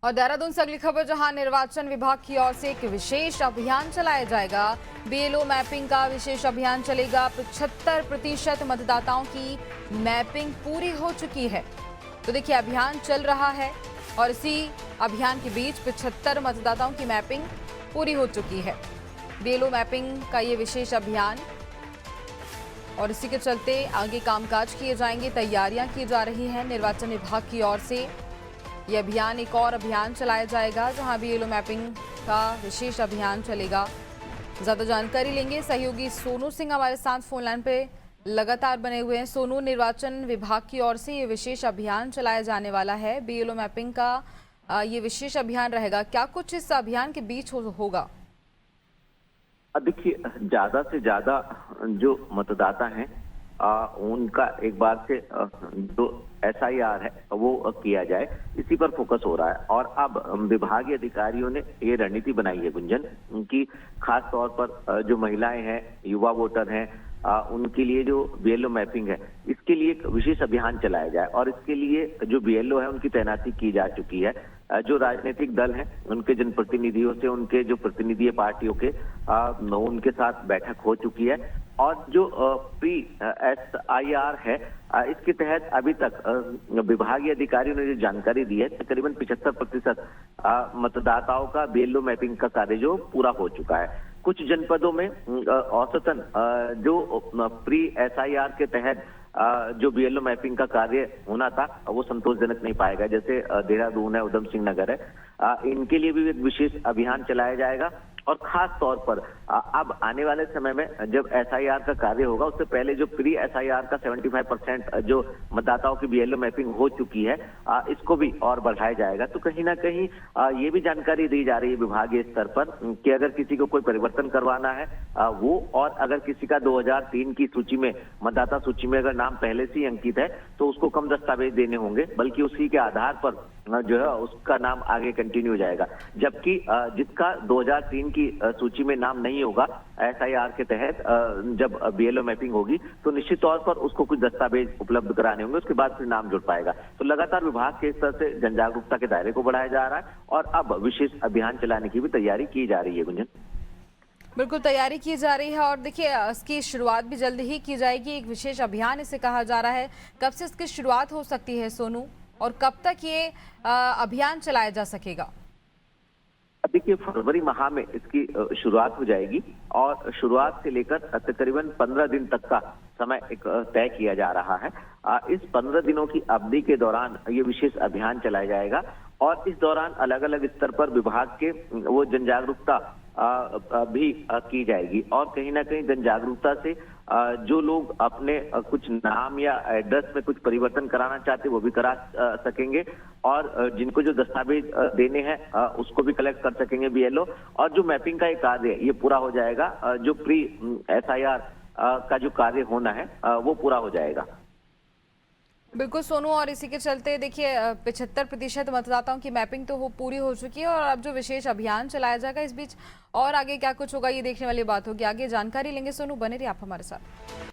और देहरादून से अगली खबर, जहां निर्वाचन विभाग की ओर से एक विशेष अभियान चलाया जाएगा। बीएलओ मैपिंग का विशेष अभियान चलेगा। 75% मतदाताओं की मैपिंग पूरी हो चुकी है। तो देखिए, अभियान चल रहा है और इसी अभियान के बीच 75 मतदाताओं की मैपिंग पूरी हो चुकी है। बीएलओ मैपिंग का ये विशेष अभियान, और इसी के चलते आगे कामकाज किए जाएंगे। तैयारियां की जा रही हैं निर्वाचन विभाग की ओर से। ये अभियान, एक और अभियान चलाया जाएगा जहां बीएलओ मैपिंग का विशेष अभियान चलेगा। ज्यादा जानकारी लेंगे, सहयोगी सोनू सिंह हमारे साथ फोन लाइन पे लगातार बने हुए हैं। सोनू, निर्वाचन विभाग की ओर से ये विशेष अभियान चलाया जाने वाला है, बीएलओ मैपिंग का ये विशेष अभियान रहेगा। क्या कुछ इस अभियान के बीच होगा? देखिए, ज्यादा से ज्यादा जो मतदाता हैं उनका एक बार से जो एसआईआर है वो किया जाए, इसी पर फोकस हो रहा है। और अब विभागीय अधिकारियों ने ये रणनीति बनाई है गुंजन, उनकी खास तौर पर जो महिलाएं हैं, युवा वोटर हैं, उनके लिए जो बीएलओ मैपिंग है, इसके लिए एक विशेष अभियान चलाया जाए। और इसके लिए जो बीएलओ है उनकी तैनाती की जा चुकी है। जो राजनीतिक दल हैं उनके जनप्रतिनिधियों से, उनके जो प्रतिनिधि पार्टियों के उनके साथ बैठक हो चुकी है। और जो प्री एसआईआर है, इसके तहत अभी तक विभागीय अधिकारियों ने जो जानकारी दी है, तकरीबन 75% मतदाताओं का बीएलओ मैपिंग का कार्य जो पूरा हो चुका है। कुछ जनपदों में औसतन जो प्री एसआईआर के तहत जो बीएलओ मैपिंग का कार्य होना था वो संतोषजनक नहीं पाएगा, जैसे देहरादून है, उधम सिंह नगर है। इनके लिए भी एक विशेष अभियान चलाया जाएगा। और खास तौर पर अब आने वाले समय में जब एसआईआर का कार्य होगा, उससे पहले जो प्री एसआईआर का 75% जो मतदाताओं की बीएलओ मैपिंग हो चुकी है, इसको भी और बढ़ाया जाएगा। तो कहीं ना कहीं ये भी जानकारी दी जा रही है विभागीय स्तर पर कि अगर किसी को कोई परिवर्तन करवाना है वो, और अगर किसी का 2003 की सूची में, मतदाता सूची में अगर नाम पहले से ही अंकित है, तो उसको कम दस्तावेज देने होंगे, बल्कि उसी के आधार पर जो है उसका नाम आगे कंटिन्यू हो जाएगा। जबकि जिसका 2003 की सूची में नाम नहीं होगा, एसआईआर के तहत जब बीएलओ मैपिंग होगी, तो निश्चित तौर पर उसको कुछ दस्तावेज उपलब्ध कराने होंगे, उसके बाद फिर नाम जुड़ पाएगा। तो लगातार विभाग के स्तर से जन जागरूकता के दायरे को बढ़ाया जा रहा है और अब विशेष अभियान चलाने की भी तैयारी की जा रही है। गुंजन, बिल्कुल तैयारी की जा रही है और देखिए, इसकी शुरुआत भी जल्द ही की जाएगी। एक विशेष अभियान इसे कहा जा रहा है। कब से इसकी शुरुआत हो सकती है सोनू, और कब तक ये अभियान चलाया जा सकेगा? देखिए, फरवरी माह में इसकी शुरुआत हो जाएगी और शुरुआत से लेकर तकरीबन 15 दिन तक का समय एक तय किया जा रहा है। इस 15 दिनों की अवधि के दौरान ये विशेष अभियान चलाया जाएगा और इस दौरान अलग अलग स्तर पर विभाग के वो जन जागरूकता भी की जाएगी। और कहीं ना कहीं जन जागरूकता से जो लोग अपने कुछ नाम या एड्रेस में कुछ परिवर्तन कराना चाहते हैं वो भी करा सकेंगे, और जिनको जो दस्तावेज देने हैं उसको भी कलेक्ट कर सकेंगे बीएलओ। और जो मैपिंग का एक कार्य है ये पूरा हो जाएगा, जो प्री एसआईआर का जो कार्य होना है वो पूरा हो जाएगा। बिल्कुल सोनू, और इसी के चलते देखिए 75% मतदाताओं की मैपिंग तो पूरी हो चुकी है और अब जो विशेष अभियान चलाया जाएगा, इस बीच और आगे क्या कुछ होगा ये देखने वाली बात होगी। आगे जानकारी लेंगे सोनू, बने रहिए आप हमारे साथ।